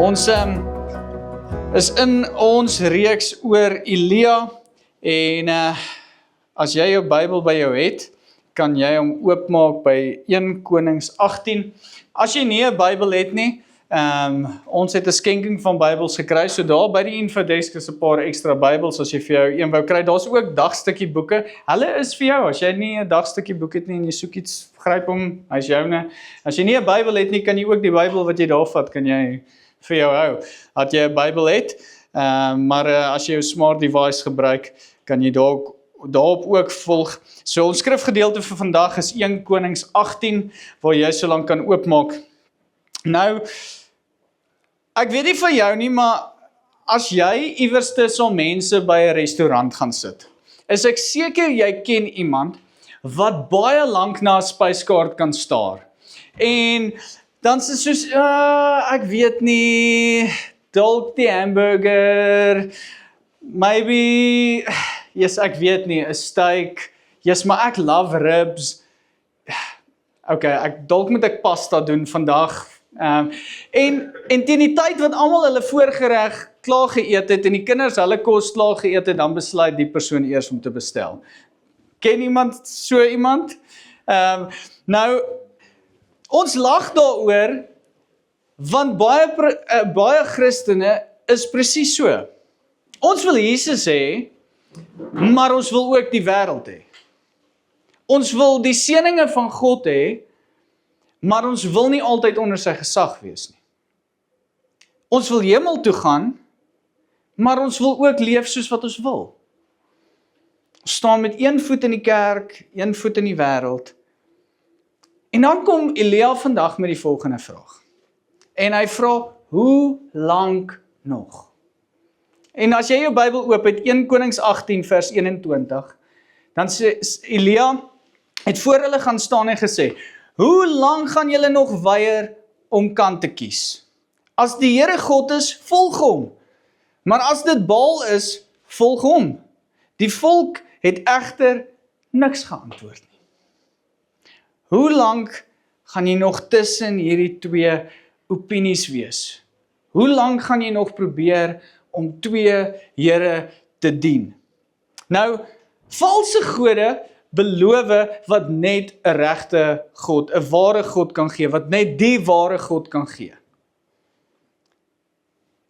Ons is in ons reeks oor Elia en as jy jou Bybel by jou het, kan jy hom oopmaak by 1 Konings 18. As jy nie 'n Bybel het nie, ons het 'n skenking van Bybels gekry, so daar by die infodesk is 'n paar ekstra Bybels as jy vir jou een wou kry. Daar's ook dagstukkie boeke. Hulle is vir jou. As jy nie 'n dagstukkie boek het nie en jy soek iets, gryp hom, hy's joune. As jy nie 'n Bybel het nie, kan jy ook die Bybel wat jy daar vat, kan jy vir jou hou. As jy 'n Bybel het, maar as jy jou smart device gebruik, kan jy daarop ook volg. So ons skrifgedeelte vir vandag is 1 Konings 18, waar jy so lank kan oopmaak. Nou, ek weet nie van jou nie, maar as jy iewers tussen mense by 'n restaurant gaan sit, is ek seker jy ken iemand wat baie lank na 'n spyskaart kan staar. En dan is dit soos, ek weet nie, dalk die hamburger, maybe, yes, ek weet nie, 'n steak, yes, maar ek love ribs. Okay, dalk moet ek pasta doen vandag. En teen die tyd wat almal hulle voorgereg klaar geëet het en die kinders hulle kos klaar geëet het, dan besluit die persoon eers om te bestel. Ken iemand so iemand? Nou, ons lag daaroor, want baie Christene is presies so. Ons wil Jesus hê, maar ons wil ook die wêreld hê. Ons wil die seëninge van God hê, maar ons wil nie altyd onder sy gesag wees nie. Ons wil hemel toe gaan, maar ons wil ook leef soos wat ons wil. Ons staan met een voet in die kerk, een voet in die wêreld. En dan kom Elia vandag met die volgende vraag. En hy vra, hoe lank nog? En as jy jou Bybel oop het, 1 Konings 18 vers 21, dan sê Elia, het voor hulle gaan staan en gesê, hoe lang gaan julle nog weier om kant te kies? As die Here God is, volg hom. Maar as dit Baal is, volg hom. Die volk het egter niks geantwoord nie. Hoe lank gaan jy nog tussen hierdie twee opinies wees? Hoe lank gaan jy nog probeer om twee Here te dien? Nou, valse gode beloof wat net 'n regte God, 'n ware God kan gee, wat net die ware God kan gee.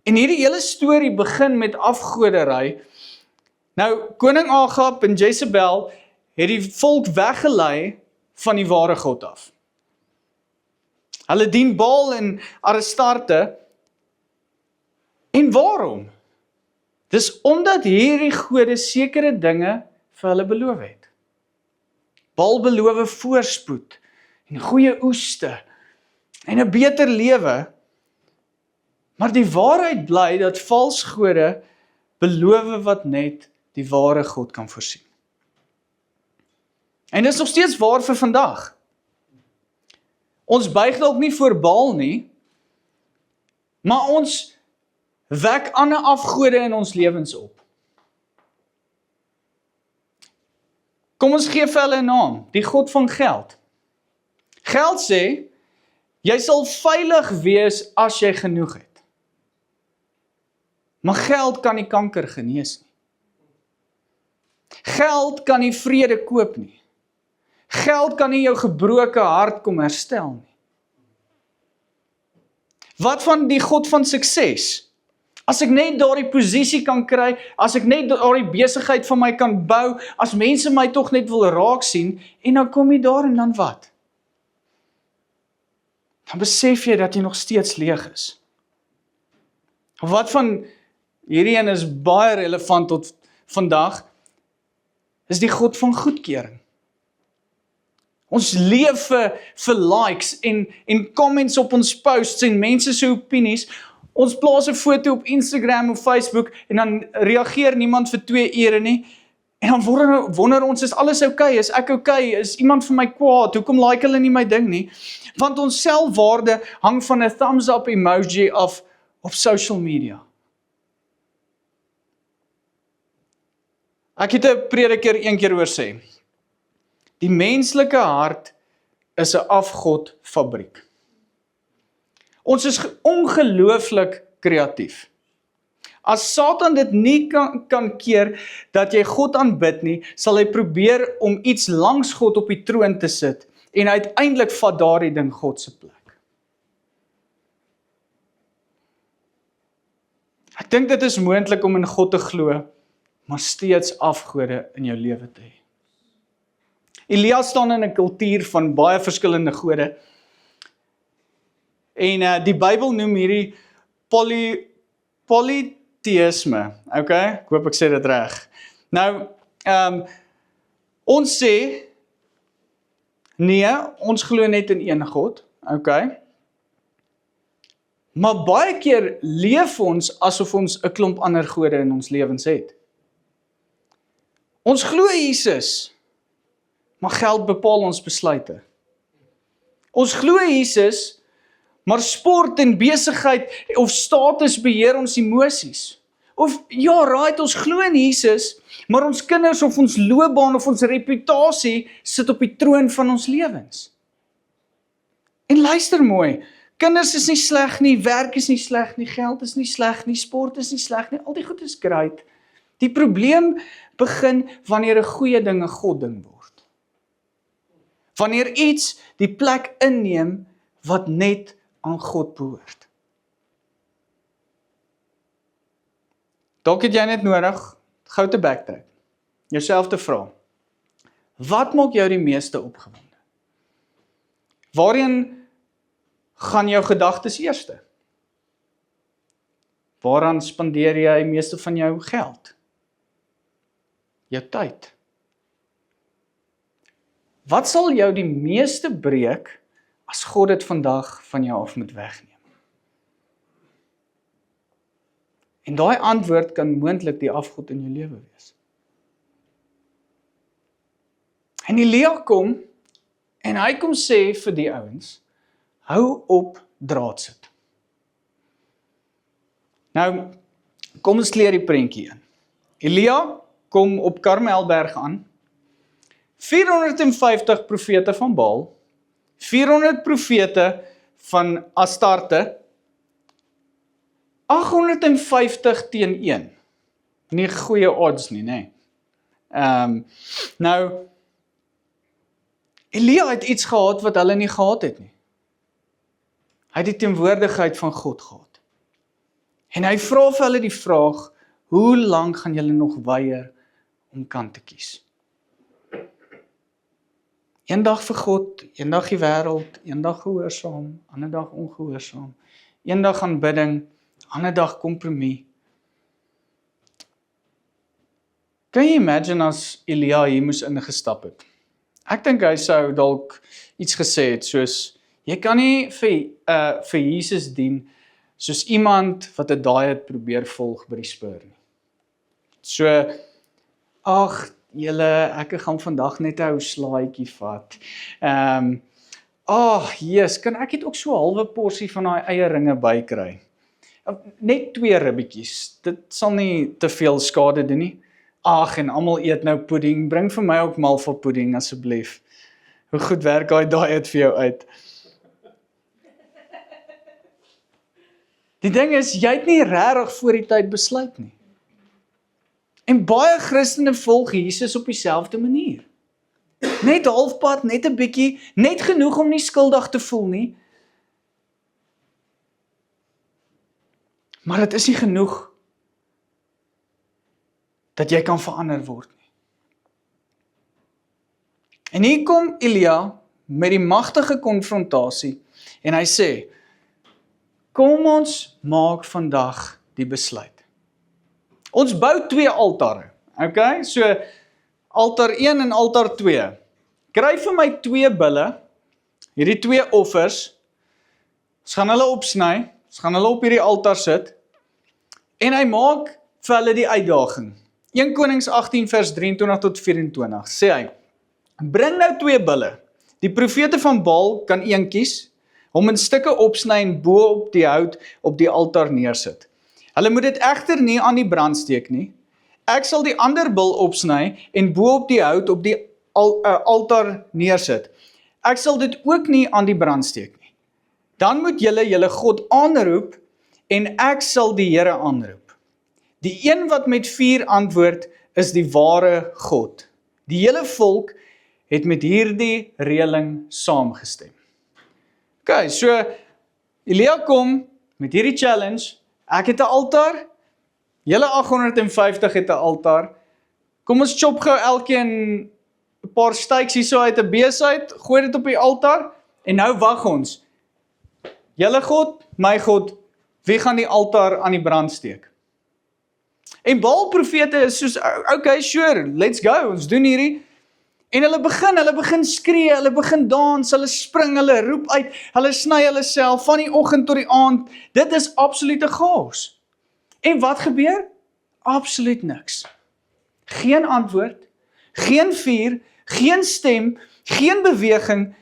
En hierdie hele storie begin met afgoderry. Nou, koning Agab en Jezebel het die volk weggelei van die ware God af. Hulle dien Baal en Astarte. En waarom? Dis omdat hierdie gode sekere dinge vir hulle beloof het. Baal beloof voorspoed en goeie oeste en 'n beter lewe. Maar die waarheid bly dat valse gode beloof wat net die ware God kan voorsien. En dit is nog steeds waar vir vandag. Ons buig dalk nie voor Baal nie, maar ons wek ander afgode in ons lewens op. Kom ons gee vir hulle 'n naam, die God van geld. Geld sê, jy sal veilig wees as jy genoeg het. Maar geld kan nie kanker genees nie. Geld kan nie vrede koop nie. Geld kan nie jou gebroke hart kom herstel nie. Wat van die God van sukses? As ek net daardie posisie kan kry, as ek net daardie besigheid van my kan bou, as mense my tog net wil raak sien, en dan kom jy daar en dan wat? Dan besef jy dat jy nog steeds leeg is. Wat van, hierdie een is baie relevant tot vandag, is die God van goedkeuring. Ons leef vir likes en comments op ons posts en mense se opinies. Ons plaas 'n foto op Instagram of Facebook en dan reageer niemand vir 2 ure nie. En dan wonder ons, is alles okay? Is ek okay? Is iemand vir my kwaad? Hoekom like hulle nie my ding nie? Want ons selfwaarde hang van 'n thumbs up emoji af op social media. Ek het 'n prediker een keer hoor sê, die menslike hart is 'n afgodfabriek. Ons is ongelooflik kreatief. As Satan dit nie kan keer dat jy God aanbid nie, sal hy probeer om iets langs God op die troon te sit en uiteindelik vat daardie ding God se plek. Ek dink dit is moontlik om in God te glo, maar steeds afgode in jou lewe te hê. Elia staan in 'n kultuur van baie verskillende gode. En die Bybel noem hierdie polytheïsme, okay? Ek hoop ek sê dit reg. Nou, ons sê, nee, ons glo net in een God, okay? Maar baie keer leef ons asof ons 'n klomp ander gode in ons lewens het. Ons glo Jesus, maar geld bepaal ons besluite. Ons glo Jesus, maar sport en besigheid of status beheer ons emosies. Of ja, right, ons glo in Jesus, maar ons kinders of ons loopbaan of ons reputasie sit op die troon van ons lewens. En luister mooi, kinders is nie sleg nie, werk is nie sleg nie, geld is nie sleg nie, sport is nie sleg nie, al die goed is great. Die probleem begin wanneer 'n goeie ding 'n God ding word. Wanneer iets die plek inneem wat net aan God behoort. Dalk het jy net nodig, gou te backtrack, jouself te vra, wat maak jou die meeste opgewonde? Waarheen gaan jou gedagtes eerste? Waaraan spandeer jy meeste van jou geld? Jou tyd? Wat sal jou die meeste breek as God dit vandag van jou af moet wegneem? En daai antwoord kan moontlik die afgod in jou lewe wees. En Elia kom, en hy kom sê vir die ouens, hou op draad sit. Nou, kom ons kleer die prentjie in. Elia kom op Karmelberg aan, 450 profete van Baal, 400 profete van Astarte, 850 teen 1. Nie goeie odds nie, nee. Nou, Elia het iets gehad wat hulle nie gehad het nie. Hy het die teenwoordigheid van God gehad. En hy vra vir hulle die vraag, hoe lank gaan julle nog weier om kant te kies? Eendag vir God, eendag die wêreld, eendag gehoorsaam, ander dag ongehoorsaam. Eendag aanbidding, ander dag kompromie. Kan jy imagine as Elia hier moes ingestap het? Ek dink hy sou dalk iets gesê het soos, jy kan nie vir Jesus dien soos iemand wat 'n diet probeer volg by die Spur nie. So, ag, julle, ek gaan vandag net 'n ou slaaitjie vat. Jesus, kan ek net ook so 'n halwe porsie van daai eieringe bykry? Net 2 ribbetjies, dit sal nie te veel skade doen nie. Ag, en almal eet nou pudding, bring vir my ook malva pudding asseblief. Hoe goed werk daai diet vir jou uit? Die ding is, jy het nie regtig voor die tyd besluit nie. En baie Christene volg Jesus op dieselfde manier. Net halfpad, net 'n bietjie, net genoeg om nie skuldig te voel nie. Maar dit is nie genoeg dat jy kan verander word nie. En hier kom Elia met die magtige konfrontasie en hy sê, kom ons maak vandag die besluit. Ons bou 2 altare, okay? So, altaar 1 en altaar 2. Kry vir my 2 bulle, hierdie 2 offers, ons gaan hulle opsny, ons gaan hulle op hierdie altaar sit, en hy maak vir hulle die uitdaging. 1 Konings 18 vers 23 tot 24, sê hy, bring nou 2 bulle, die profete van Baal kan een kies, hom in stukke opsny en bo op die hout op die altaar neersit. Hulle moet dit egter nie aan die brand steek nie. Ek sal die ander bul opsny en bo op die hout op die altaar neersit. Ek sal dit ook nie aan die brand steek nie. dan moet julle God aanroep, en ek sal die Here aanroep. Die een wat met vuur antwoord, is die ware God. Die hele volk het met hierdie reëling saamgestem. OK, so Elia kom met hierdie challenge, ek het 'n altaar, julle 850 het 'n altaar, kom ons chop gou elkeen 'n paar steaks hier so uit 'n bees uit, gooi dit op die altaar, en nou wag ons. Julle God, my God, wie gaan die altaar aan die brand steek? En Baal profete is soos, okay, sure, let's go, ons doen hierdie. En hulle begin skree, hulle begin dans, hulle spring, hulle roep uit, hulle sny hulle self van die oggend tot die aand. Dit is absolute chaos. En wat gebeur? Absoluut niks. Geen antwoord, geen vuur, geen stem, geen beweging,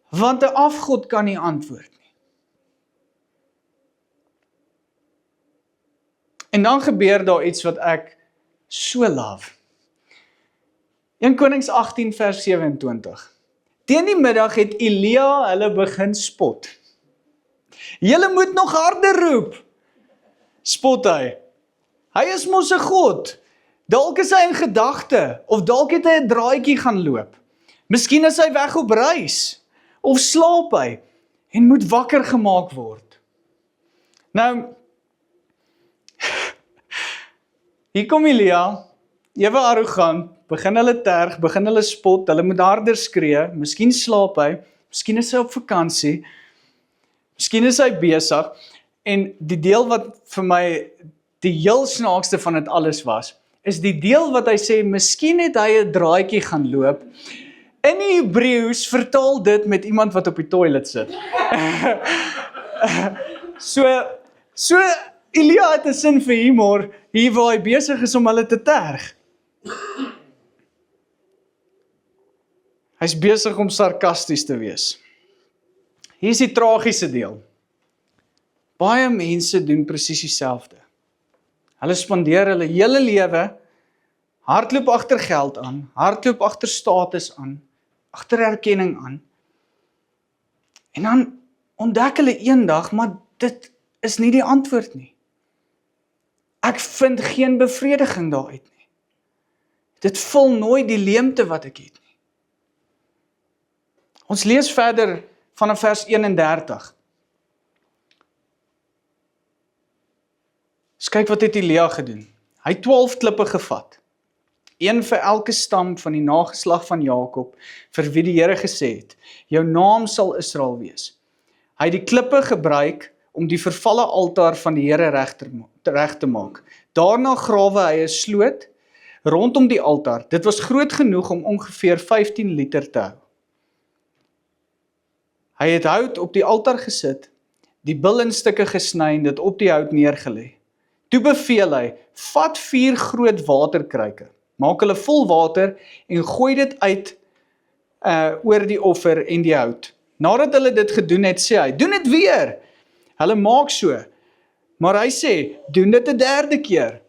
want 'n afgod kan nie antwoord nie. En dan gebeur daar iets wat ek so love. 1 Konings 18 vers 27. Teen die middag het Elia hulle begin spot. Julle moet nog harder roep, spot hy. Hy is mos 'n God. Dalk is hy in gedagte, of dalk het hy 'n draaitjie gaan loop. Miskien is hy weg op reis, of slaap hy, en moet wakker gemaak word. Nou, hier kom Elia, ewe arrogant, begin hulle terg, begin hulle spot, hulle moet harder skree, miskien slaap hy, miskien is hy op vakansie, miskien is hy besig, en die deel wat vir my die heel snaakste van dit alles was, is die deel wat hy sê, miskien het hy 'n draadjie gaan loop. In die Hebreëus vertaal dit met iemand wat op die toilet sit. So Elia het 'n sin vir humor, hier waar hy besig is om hulle te terg. Hy's besig om sarkasties te wees. Hier is die tragiese deel. Baie mense doen presies dieselfde. Hulle spandeer hulle hele lewe, hardloop agter geld aan, hardloop agter status aan, agter erkenning aan. En dan ontdek hulle eendag, maar dit is nie die antwoord nie. Ek vind geen bevrediging daaruit nie. Dit vul nooit die leemte wat ek het nie. Ons lees verder vanaf vers 31. Dus kyk wat het Elia gedoen. Hy het 12 klippe gevat. Een vir elke stam van die nageslag van Jakob, vir wie die Here gesê het, jou naam sal Israel wees. Hy het die klippe gebruik om die vervalle altaar van die Here reg te maak. Daarna grawe hy 'n sloot rondom die altaar. Dit was groot genoeg om ongeveer 15 liter te hou. Hy het hout op die altaar gesit, die bil in stukke gesny en dit op die hout neergelê. Toe beveel hy, vat 4 groot waterkruike, maak hulle vol water en gooi dit uit oor die offer en die hout. Nadat hulle dit gedoen het, sê hy, doen dit weer. Hulle maak so, maar hy sê, doen dit 'n derde keer.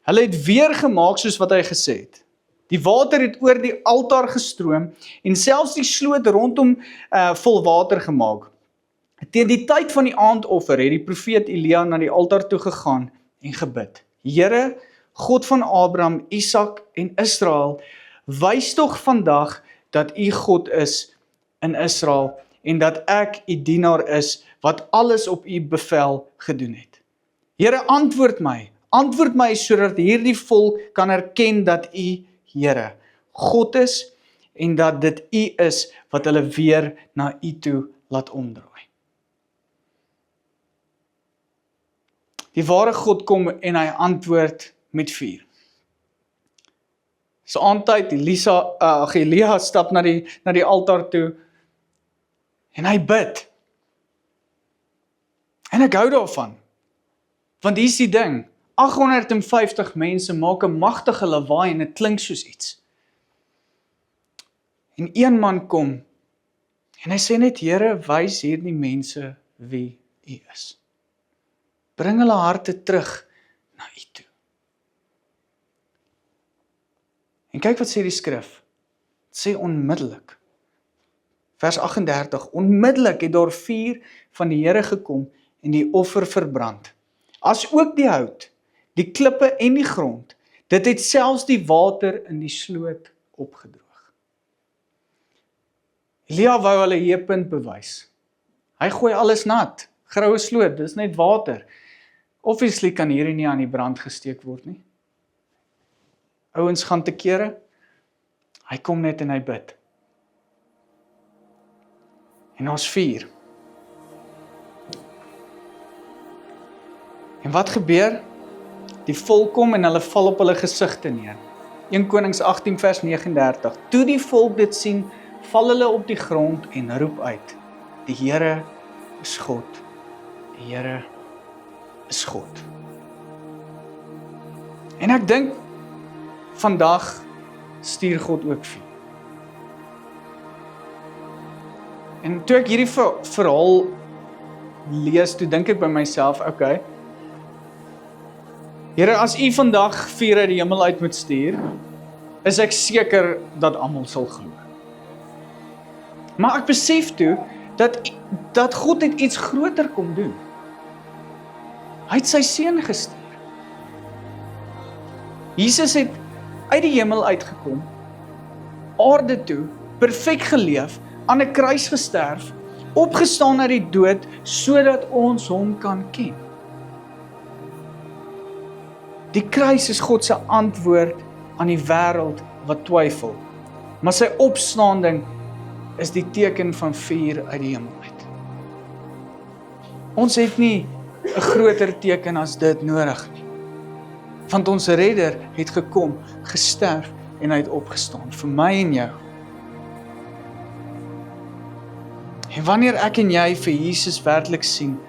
Hulle het weer gemaak soos wat hy gesê het. Die water het oor die altaar gestroom en selfs die sloot rondom vol water gemaak. Teen die tyd van die aandoffer het die profeet Elia na die altaar toe gegaan en gebid. Here, God van Abraham, Isak en Israel, wys tog vandag dat U God is in Israel en dat ek U dienaar is wat alles op U bevel gedoen het. Here, antwoord my sodat hierdie volk kan erken dat U, Here, God is en dat dit U is wat hulle weer na U toe laat omdraai. Die ware God kom en hy antwoord met vuur. So aandtyd, Elia stap na die altaar toe en hy bid. En ek hou daarvan. Want hier is die ding, 850 mense maak 'n magtige lawaai en dit klink soos iets. En een man kom en hy sê net, Here, wys hierdie mense wie U is. Bring hulle harte terug na U toe. En kyk wat sê die skrif. Dit sê onmiddellik. Vers 38, onmiddellik het daar vuur van die Here gekom en die offer verbrand. As ook die hout, die klippe en die grond, dit het selfs die water in die sloot opgedroog. Elia wou hulle heepunt bewys. Hy gooi alles nat, graue sloot, dis net water. Obviously kan hierdie nie aan die brand gesteek word nie. Ouens gaan te kere, hy kom net en hy bid. En ons vuur. En wat gebeur? Die volk kom en hulle val op hulle gesigte neer. 1 Konings 18 vers 39. Toe die volk dit sien, val hulle op die grond en roep uit. Die Here is God. Die Here is God. En ek dink, vandag stuur God ook vuur. En toe ek hierdie verhaal lees, toe dink ek by myself, okay, Here, as U vandag vuur uit die hemel uit moet stuur, is ek seker dat almal sal glo. Maar ek besef toe, dat God het iets groter kom doen. Hy het sy seun gestuur. Jesus het uit die hemel uitgekom, aarde toe, perfek geleef, aan 'n kruis gesterf, opgestaan uit die dood, sodat ons hom kan ken. Die kruis is God se antwoord aan die wêreld wat twyfel. Maar sy opstanding is die teken van vuur uit die hemel uit. Ons het nie 'n groter teken as dit nodig nie. Want ons redder het gekom, gesterf en hy het opgestaan vir my en jou. En wanneer ek en jy vir Jesus werklik sien,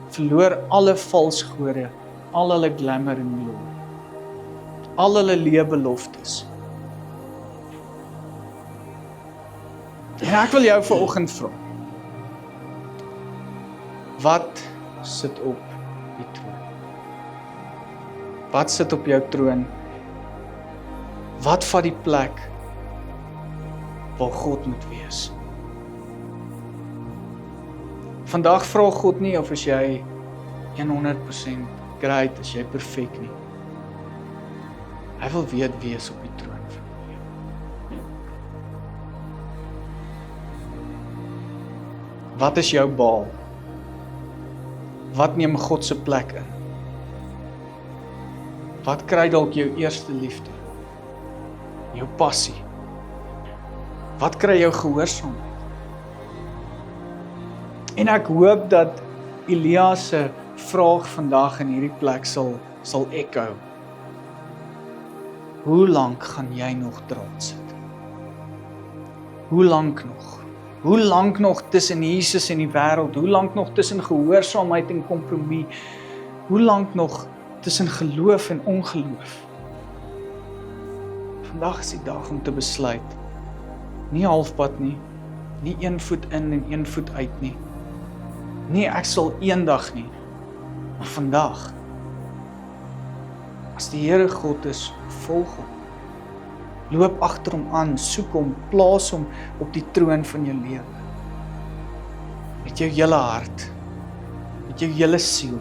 verloor alle valse gode, al hulle glamour en glory, al hulle leebeloftes. En ek wil jou vanoggend vra, wat sit op die troon? Wat sit op jou troon? Wat vat die plek waar God moet wees? Vandag vra God nie of as jy 100% great, as jy perfek nie. Hy wil weet wie is op die troon van jou lewe. Wat is jou Baal? Wat neem God se plek in? Wat kry dalk jou eerste liefde? Jou passie? Wat kry jou gehoorsaamheid? En ek hoop dat Elia se vraag vandag in hierdie plek sal echo. Hoe lank gaan jy nog draad sit? Hoe lank nog? Hoe lank nog tussen Jesus en die wêreld? Hoe lank nog tussen gehoorsaamheid en kompromie? Hoe lank nog tussen geloof en ongeloof? Vandag is die dag om te besluit. Nie halfpad nie, nie een voet in en een voet uit nie. Nee, ek sal eendag nie, maar vandag. As die Here God is, volg hom. Loop agter hom aan, soek hom, plaas hom op die troon van jou lewe. Met jou hele hart, met jou hele siel,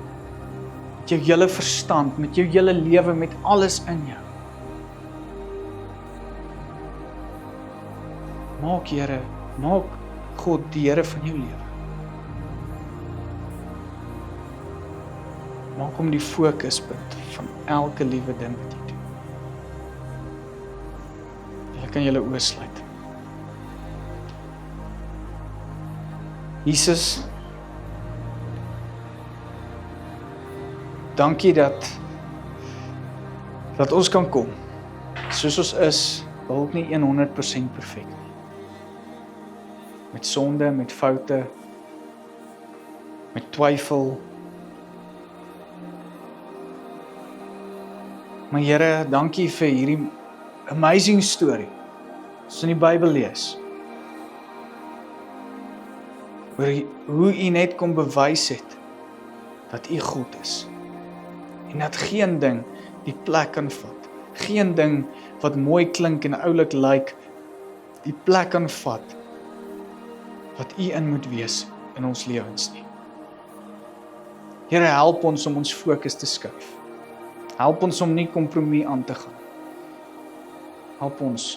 met jou hele verstand, met jou hele lewe, met alles in jou. Maak Here, maak God die Here van jou lewe. Maak hom die fokuspunt van elke liewe ding wat jy doen. Jy kan julle oë sluit. Jesus, dankie dat ons kan kom, soos ons is, dalk nie 100% perfek nie. Met sonde, met foute, met twyfel. Maar Here, dankie vir hierdie amazing story, as in die Bybel lees. Oor hoe U net kom bewys het, dat U God is. En dat geen ding die plek kan vat. Geen ding wat mooi klink en oulik lyk, die plek kan vat wat U in moet wees in ons lewens nie. Here, help ons om ons fokus te skuif. Help ons om nie kompromie aan te gaan. Help ons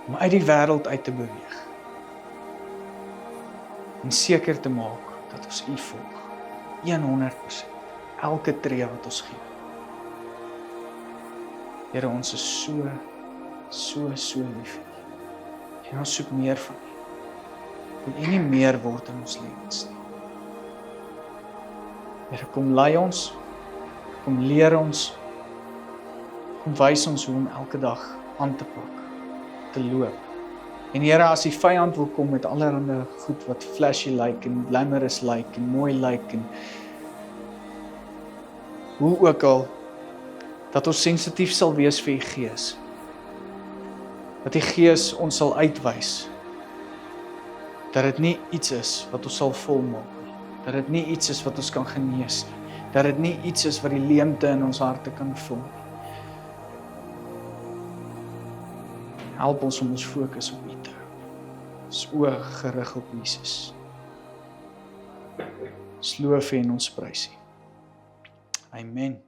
om uit die wêreld uit te beweeg. En seker te maak dat ons U volg. 100%. Elke tree wat ons gee. Here, ons is so lief vir U. En ons soek meer van U. Wil U nie meer word in ons lewens nie. Here, kom lei ons, kom leer ons, kom wys ons hoe om elke dag aan te pak, te loop. En Here, as die vyand wil kom met allerlei goed wat flashy lyk en glamorous lyk en mooi lyk en hoe ook al, dat ons sensitief sal wees vir die Gees. Dat die Gees ons sal uitwys. Dat dit nie iets is wat ons sal volmaak nie. Dat dit nie iets is wat ons kan genees nie. Dat dit nie iets is wat die leemte in ons harte kan vul nie. Help ons om ons fokus op U te hou. Ons oë gerig op Jesus. Ons loof U en ons prys U. Amen.